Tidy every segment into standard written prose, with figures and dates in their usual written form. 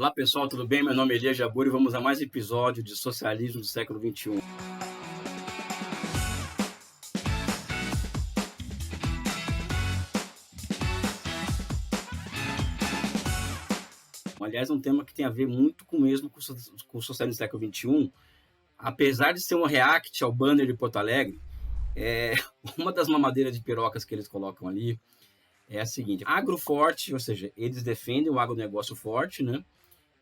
Olá pessoal, tudo bem? Meu nome é Elias Jabur e vamos a mais um episódio de Socialismo do século XXI. Aliás, é um tema que tem a ver muito com o socialismo do século XXI. Apesar de ser um react ao banner de Porto Alegre, uma das mamadeiras de pirocas que eles colocam ali é a seguinte: agroforte, ou seja, eles defendem o agronegócio forte, né?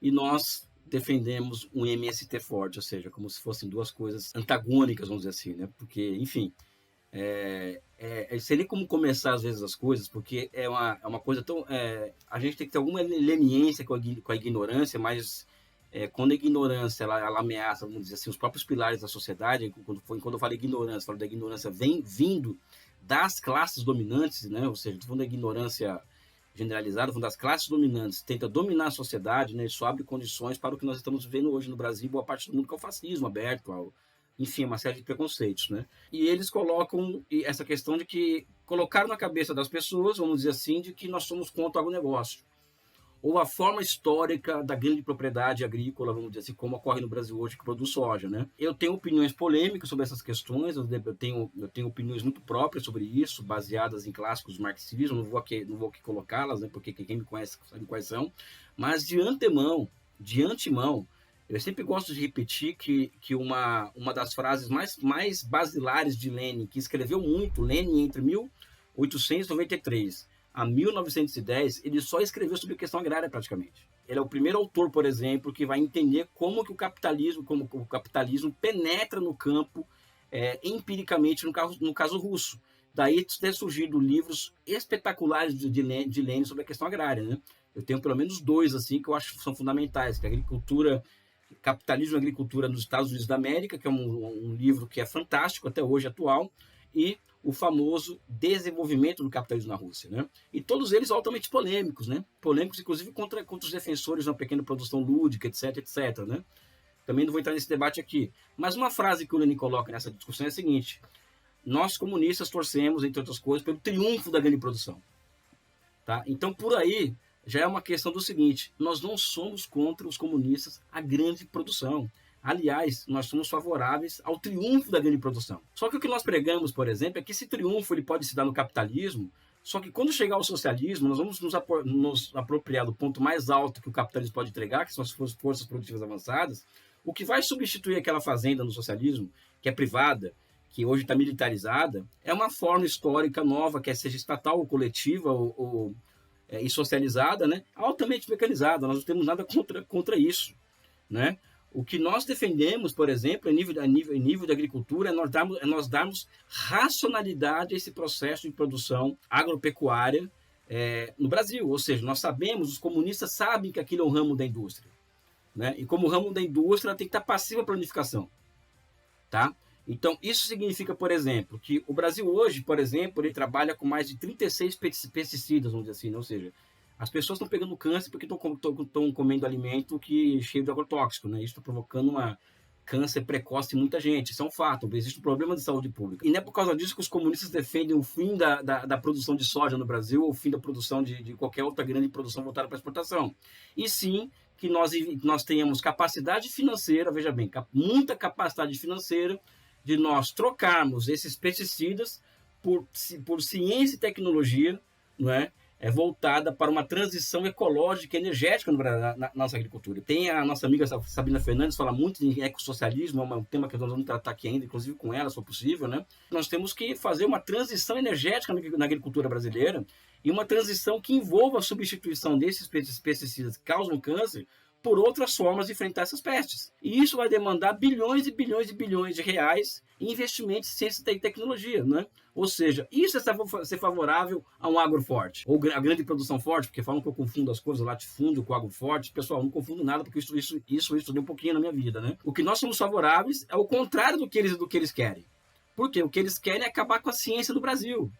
E nós defendemos um MST forte, ou seja, como se fossem duas coisas antagônicas, vamos dizer assim, né? Porque, enfim, sei nem como começar às vezes as coisas, porque é uma coisa tão... a gente tem que ter alguma leniência com a ignorância, mas quando a ignorância ela ameaça, vamos dizer assim, os próprios pilares da sociedade, quando eu falo ignorância, falo da ignorância vindo das classes dominantes, né? Ou seja, estou falando da ignorância generalizado, das classes dominantes, tenta dominar a sociedade, né? Isso abre condições para o que nós estamos vivendo hoje no Brasil, boa parte do mundo, que é o fascismo aberto, enfim, uma série de preconceitos, né? E eles colocam essa questão de que colocaram na cabeça das pessoas, vamos dizer assim, de que nós somos contra o agronegócio, ou a forma histórica da grande propriedade agrícola, vamos dizer assim, como ocorre no Brasil hoje, que produz soja, né? Eu tenho opiniões polêmicas sobre essas questões, eu tenho opiniões muito próprias sobre isso, baseadas em clássicos do marxismo, não vou aqui colocá-las, né? Porque quem me conhece sabe quais são, mas de antemão, eu sempre gosto de repetir que uma das frases mais basilares de Lenin, que escreveu muito, Lenin entre 1893 a 1910, ele só escreveu sobre questão agrária praticamente. Ele é o primeiro autor, por exemplo, que vai entender como o capitalismo penetra no campo empiricamente no caso russo. Daí ter surgido livros espetaculares de Lenin sobre a questão agrária, né? Eu tenho pelo menos dois assim que eu acho que são fundamentais, que é Capitalismo e Agricultura nos Estados Unidos da América, que é um livro que é fantástico até hoje, atual, e o famoso Desenvolvimento do Capitalismo na Rússia, né? E todos eles altamente polêmicos, né? Polêmicos, inclusive, contra os defensores de uma pequena produção lúdica, etc, né? Também não vou entrar nesse debate aqui. Mas uma frase que o Lenin coloca nessa discussão é a seguinte: nós comunistas torcemos, entre outras coisas, pelo triunfo da grande produção. Tá? Então, por aí, já é uma questão do seguinte: nós não somos contra os comunistas a grande produção. Aliás, nós somos favoráveis ao triunfo da grande produção. Só que o que nós pregamos, por exemplo, é que esse triunfo ele pode se dar no capitalismo, só que quando chegar ao socialismo, nós vamos nos apropriar do ponto mais alto que o capitalismo pode entregar, que são as forças produtivas avançadas. O que vai substituir aquela fazenda no socialismo, que é privada, que hoje está militarizada, é uma forma histórica nova, quer seja estatal ou coletiva e socializada, né? Altamente mecanizada. Nós não temos nada contra isso, né? O que nós defendemos, por exemplo, em nível de agricultura, é nós darmos racionalidade a esse processo de produção agropecuária no Brasil. Ou seja, nós sabemos, os comunistas sabem que aquilo é um ramo da indústria, né? E como ramo da indústria, ela tem que estar passiva à planificação. Tá? Então, isso significa, por exemplo, que o Brasil hoje, por exemplo, ele trabalha com mais de 36 pesticidas, vamos dizer assim, né? Ou seja, as pessoas estão pegando câncer porque estão comendo alimento cheio de agrotóxico, né? Isso está provocando câncer precoce em muita gente. Isso é um fato. Existe um problema de saúde pública. E não é por causa disso que os comunistas defendem o fim da produção de soja no Brasil ou o fim da produção de qualquer outra grande produção voltada para a exportação. E sim que nós tenhamos capacidade financeira, veja bem, muita capacidade financeira de nós trocarmos esses pesticidas por ciência e tecnologia, não é? Voltada para uma transição ecológica e energética na nossa agricultura. Tem a nossa amiga Sabina Fernandes, fala muito em ecossocialismo, é um tema que nós vamos tratar aqui ainda, inclusive com ela, se for possível, né? Nós temos que fazer uma transição energética na agricultura brasileira e uma transição que envolva a substituição desses pesticidas que causam câncer por outras formas de enfrentar essas pestes. E isso vai demandar bilhões e bilhões e bilhões de reais em investimentos em ciência e tecnologia, né? Ou seja, isso é ser favorável a um agro forte, ou a grande produção forte, porque falam que eu confundo as coisas, latifúndio com agro forte. Pessoal, não confundo nada, porque isso eu estudei um pouquinho na minha vida, né? O que nós somos favoráveis é o contrário do que eles querem. Por quê? O que eles querem é acabar com a ciência do Brasil.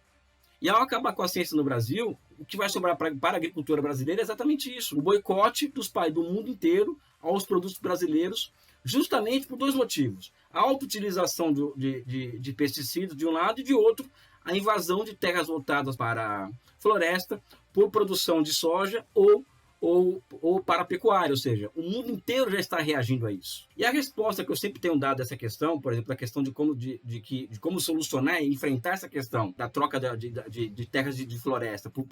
E ao acabar com a ciência no Brasil, o que vai sobrar para a agricultura brasileira é exatamente isso: o boicote dos países do mundo inteiro aos produtos brasileiros, justamente por dois motivos: a autoutilização de pesticidas de um lado, e de outro, a invasão de terras voltadas para a floresta por produção de soja ou ou para a pecuária, ou seja, o mundo inteiro já está reagindo a isso. E a resposta que eu sempre tenho dado a essa questão, por exemplo, a questão de como solucionar e enfrentar essa questão da troca de terras de floresta por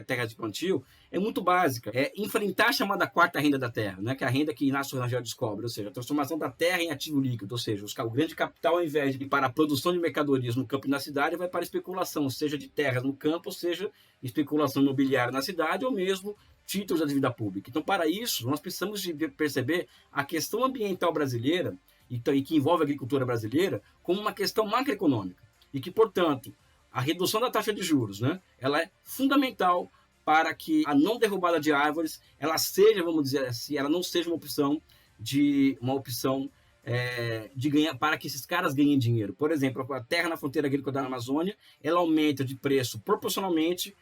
terras de plantio, é muito básica. É enfrentar a chamada quarta renda da terra, né, que é a renda que Inácio Rangel descobre, ou seja, a transformação da terra em ativo líquido, ou seja, o grande capital, ao invés de ir para a produção de mercadorias no campo e na cidade, vai para a especulação, seja de terras no campo, ou seja, especulação imobiliária na cidade, ou mesmo títulos da dívida pública. Então, para isso, nós precisamos de perceber a questão ambiental brasileira, e que envolve a agricultura brasileira, como uma questão macroeconômica. E que, portanto, a redução da taxa de juros, né, ela é fundamental para que a não derrubada de árvores, ela seja, vamos dizer assim, ela não seja uma opção de ganhar, para que esses caras ganhem dinheiro. Por exemplo, a terra na fronteira agrícola da Amazônia, ela aumenta de preço proporcionalmente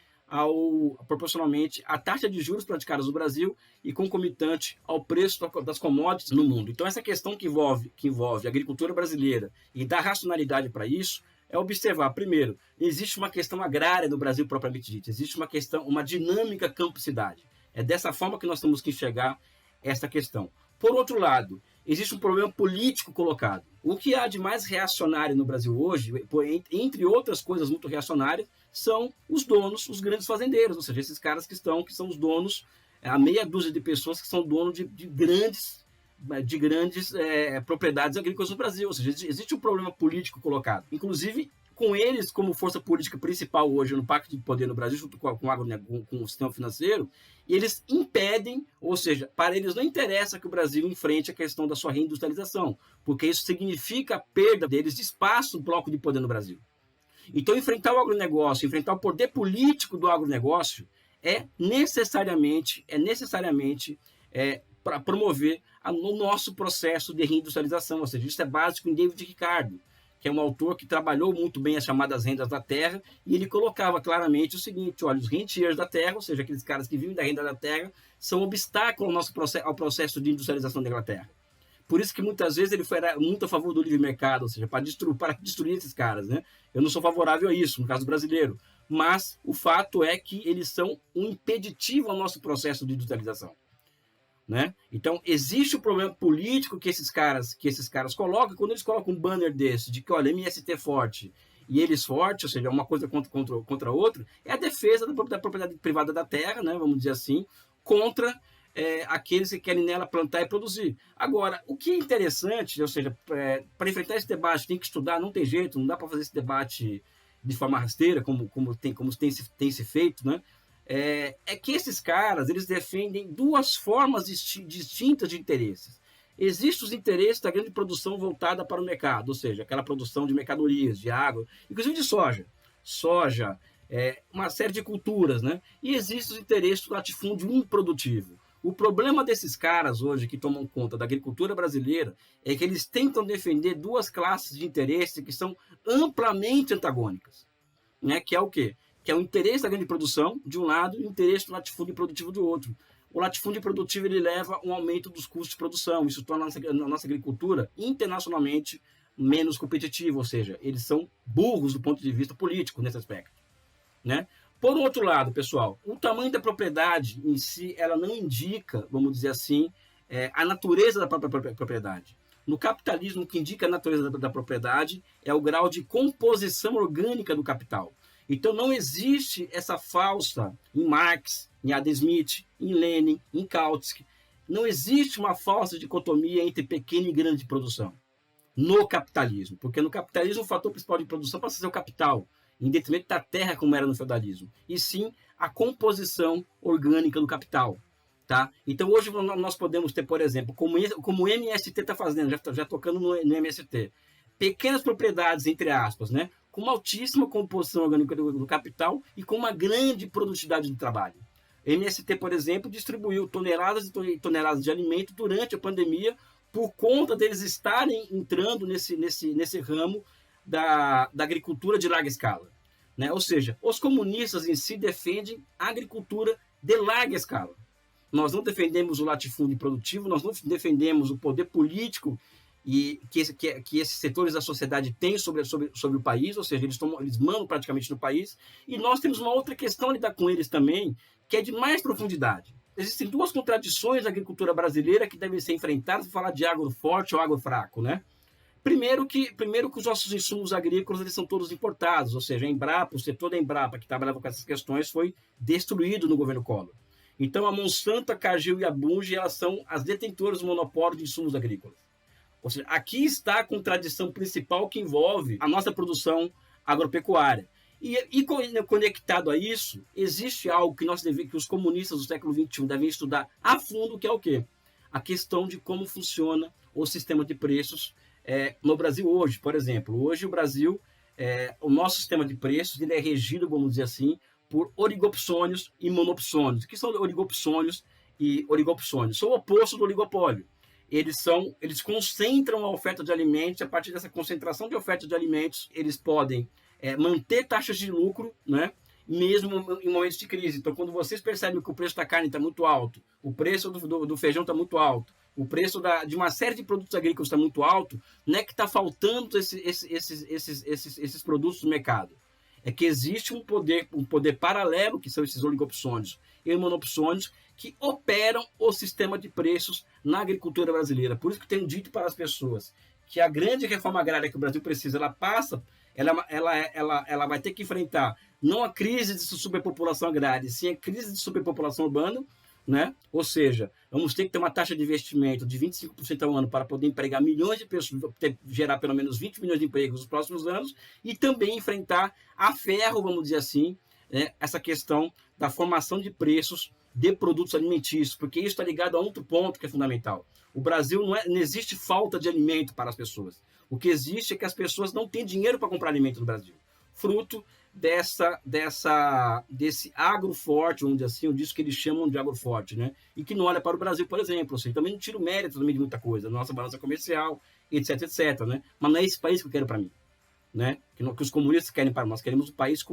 à taxa de juros praticadas no Brasil e concomitante ao preço das commodities no mundo. Então, essa questão que envolve a agricultura brasileira e dar racionalidade para isso é observar, primeiro, existe uma questão agrária no Brasil propriamente dita, existe uma dinâmica campo-cidade. É dessa forma que nós temos que enxergar essa questão. Por outro lado, existe um problema político colocado. O que há de mais reacionário no Brasil hoje, entre outras coisas muito reacionárias, são os donos, os grandes fazendeiros, ou seja, esses caras que são os donos, a meia dúzia de pessoas que são donos de grandes propriedades agrícolas no Brasil. Ou seja, existe um problema político colocado. Inclusive, com eles como força política principal hoje no Pacto de Poder no Brasil, junto com o sistema financeiro, e eles impedem, ou seja, para eles não interessa que o Brasil enfrente a questão da sua reindustrialização, porque isso significa a perda deles de espaço no bloco de poder no Brasil. Então, enfrentar o agronegócio, enfrentar o poder político do agronegócio é necessariamente para promover o nosso processo de reindustrialização. Ou seja, isso é básico em David Ricardo, que é um autor que trabalhou muito bem as chamadas rendas da terra, e ele colocava claramente o seguinte: olha, os rentiers da terra, ou seja, aqueles caras que vivem da renda da terra, são obstáculo ao processo de industrialização da Inglaterra. Por isso que muitas vezes ele foi muito a favor do livre mercado, ou seja, para destruir esses caras, né? Eu não sou favorável a isso, no caso brasileiro, mas o fato é que eles são um impeditivo ao nosso processo de industrialização, né? Então, existe um problema político que esses caras colocam. Quando eles colocam um banner desse, de que, olha, MST forte e eles forte, ou seja, uma coisa contra a outra, é a defesa da propriedade privada da terra, né, vamos dizer assim, contra aqueles que querem nela plantar e produzir. Agora, o que é interessante, ou seja, para enfrentar esse debate, tem que estudar, não tem jeito, não dá para fazer esse debate de forma rasteira, como tem se feito, né? É que esses caras, eles defendem duas formas distintas de interesses. Existem os interesses da grande produção voltada para o mercado, ou seja, aquela produção de mercadorias, de água, inclusive de soja, uma série de culturas, né? E existem os interesses do latifúndio improdutivo. O problema desses caras hoje que tomam conta da agricultura brasileira é que eles tentam defender duas classes de interesse que são amplamente antagônicas, né? Que é o quê? Que é o interesse da grande produção, de um lado, e o interesse do latifúndio produtivo do outro. O latifúndio produtivo ele leva a um aumento dos custos de produção. Isso torna a nossa agricultura internacionalmente menos competitiva, ou seja, eles são burros do ponto de vista político nesse aspecto, né? Por outro lado, pessoal, o tamanho da propriedade em si, ela não indica, vamos dizer assim, a natureza da própria propriedade. No capitalismo, o que indica a natureza da propriedade é o grau de composição orgânica do capital. Então, não existe essa falsa, em Marx, em Adam Smith, em Lenin, em Kautsky, não existe uma falsa dicotomia entre pequena e grande produção no capitalismo, porque no capitalismo o fator principal de produção passa a ser o capital, em detrimento da terra como era no feudalismo, e sim a composição orgânica do capital. Tá? Então, hoje nós podemos ter, por exemplo, como o MST está fazendo, já tocando no MST, pequenas propriedades, entre aspas, né? Com uma altíssima composição orgânica do capital e com uma grande produtividade do trabalho. O MST, por exemplo, distribuiu toneladas e toneladas de alimento durante a pandemia por conta deles estarem entrando nesse ramo da agricultura de larga escala, né? Ou seja, os comunistas em si defendem a agricultura de larga escala. Nós não defendemos o latifúndio produtivo, nós não defendemos o poder político que esses setores da sociedade têm sobre o país, ou seja, eles mandam praticamente no país, e nós temos uma outra questão a lidar com eles também, que é de mais profundidade. existem duas contradições na agricultura brasileira que devem ser enfrentadas para falar de agro forte ou agro fraco, né? Primeiro que os nossos insumos agrícolas eles são todos importados, ou seja, a Embrapa, o setor da Embrapa que trabalhava com essas questões foi destruído no governo Collor. Então, a Monsanto, a Cargill e a Bunge, elas são as detentoras do monopólio de insumos agrícolas. Ou seja, aqui está a contradição principal que envolve a nossa produção agropecuária. E conectado a isso, existe algo que os comunistas do século XXI devem estudar a fundo, que é o quê? A questão de como funciona o sistema de preços no Brasil hoje. Por exemplo, hoje o Brasil, o nosso sistema de preços, ele é regido, vamos dizer assim, por oligopsônios e monopsônios. O que são oligopsônios e oligopsônios? São o oposto do oligopólio. Eles concentram a oferta de alimentos, a partir dessa concentração de oferta de alimentos, eles podem manter taxas de lucro, né? Mesmo em momentos de crise. Então, quando vocês percebem que o preço da carne está muito alto, o preço do feijão está muito alto, o preço de uma série de produtos agrícolas está muito alto, não é que está faltando esses produtos no mercado. É que existe um poder paralelo, que são esses oligopsônios e monopsônios, que operam o sistema de preços na agricultura brasileira. Por isso que eu tenho dito para as pessoas que a grande reforma agrária que o Brasil precisa, ela vai ter que enfrentar não a crise de superpopulação agrária, sim a crise de superpopulação urbana, né? Ou seja, vamos ter que ter uma taxa de investimento de 25% ao ano para poder empregar milhões de pessoas, gerar pelo menos 20 milhões de empregos nos próximos anos, e também enfrentar a ferro, vamos dizer assim, essa questão da formação de preços de produtos alimentícios, porque isso está ligado a outro ponto que é fundamental. O Brasil não existe falta de alimento para as pessoas. O que existe é que as pessoas não têm dinheiro para comprar alimento no Brasil, fruto desse agro forte, vamos dizer assim, disso que eles chamam de agro forte, né? E que não olha para o Brasil, por exemplo. Assim, também não tira o mérito também de muita coisa, nossa balança comercial, etc, etc, né? Mas não é esse país que eu quero para mim, né? Que os comunistas querem para nós. Nós queremos um país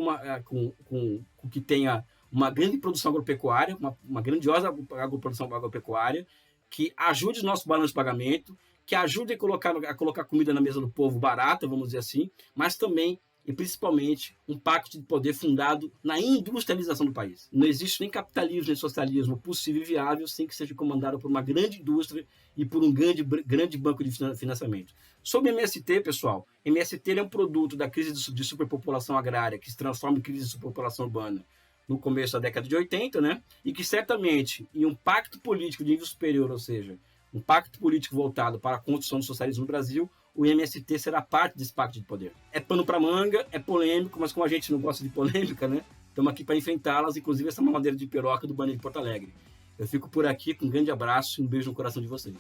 que tenha uma grande produção agropecuária, uma grandiosa produção agropecuária, que ajude o nosso balanço de pagamento, que ajude a colocar comida na mesa do povo barata, vamos dizer assim, mas também e principalmente um pacto de poder fundado na industrialização do país. Não existe nem capitalismo nem socialismo possível e viável sem que seja comandado por uma grande indústria e por um grande banco de financiamento. Sobre MST, pessoal, MST é um produto da crise de superpopulação agrária que se transforma em crise de superpopulação urbana no começo da década de 80, né? E que certamente, em um pacto político de nível superior, ou seja, um pacto político voltado para a construção do socialismo no Brasil, o MST será parte desse pacto de poder. É pano para manga, é polêmico, mas como a gente não gosta de polêmica, né? Estamos aqui para enfrentá-las, inclusive essa mamadeira de piroca do Banner de Porto Alegre. Eu fico por aqui com um grande abraço e um beijo no coração de vocês.